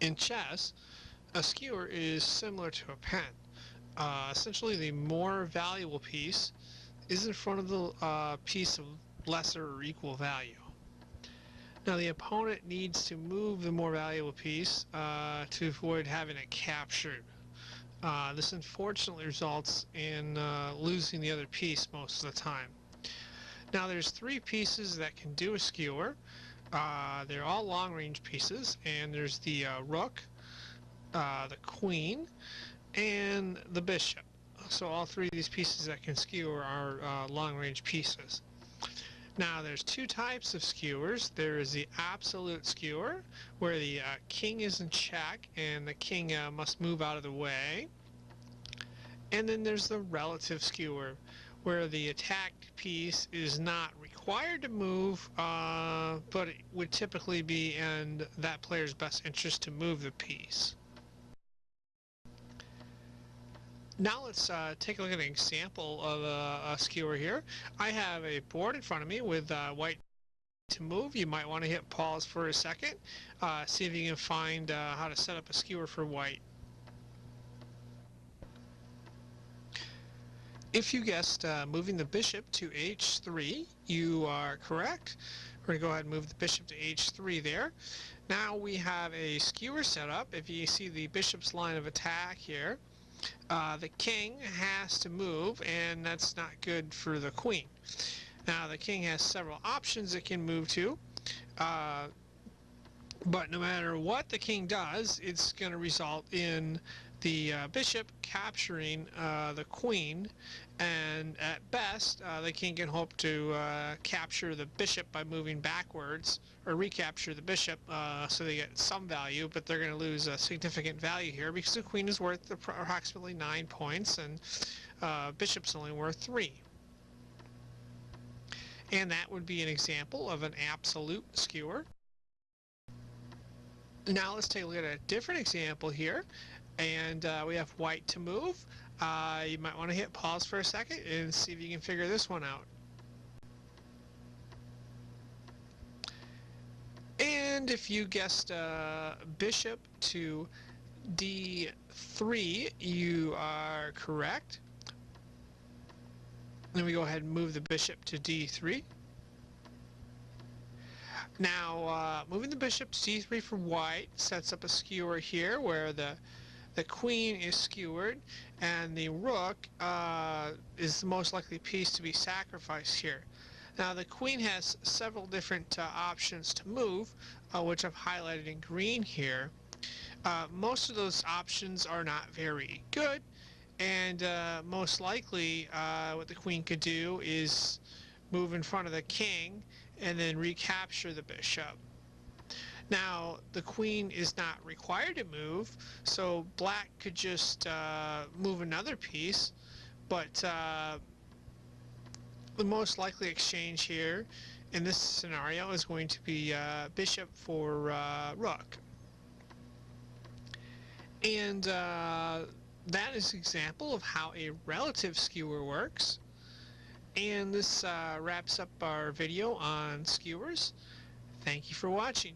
In chess, a skewer is similar to a pen. Essentially, the more valuable piece is in front of the piece of lesser or equal value. Now, the opponent needs to move the more valuable piece to avoid having it captured. This unfortunately results in losing the other piece most of the time. Now, there's three pieces that can do a skewer. They're all long-range pieces, and there's the rook, the queen, and the bishop. So all three of these pieces that can skewer are long-range pieces. Now there's two types of skewers. There is the absolute skewer, where the king is in check and the king must move out of the way. And then there's the relative skewer, where the attacked piece is not required to move, but it would typically be in that player's best interest to move the piece. Now let's take a look at an example of a skewer here. I have a board in front of me with white to move. You might want to hit pause for a second, see if you can find how to set up a skewer for white. If you guessed moving the bishop to h3, you are correct. We're going to go ahead and move the bishop to h3 there. Now we have a skewer set up. If you see the bishop's line of attack here, the king has to move, and that's not good for the queen. Now the king has several options it can move to, but no matter what the king does, it's going to result in the bishop capturing the queen, and at best the king can hope to capture the bishop by moving backwards, or recapture the bishop, so they get some value, but they're going to lose a significant value here because the queen is worth approximately 9 points and bishop's only worth 3. And that would be an example of an absolute skewer. Now let's take a look at a different example here, and we have white to move. You might want to hit pause for a second and see if you can figure this one out. And if you guessed bishop to d3, you are correct. Then we go ahead and move the bishop to d3. Now, moving the bishop to d3 for white sets up a skewer here where the queen is skewered and the rook is the most likely piece to be sacrificed here. Now the queen has several different options to move, which I've highlighted in green here. Most of those options are not very good, and most likely what the queen could do is move in front of the king and then recapture the bishop. Now the queen is not required to move, so black could just move another piece, but the most likely exchange here in this scenario is going to be bishop for rook. And that is an example of how a relative skewer works. And this wraps up our video on skewers. Thank you for watching.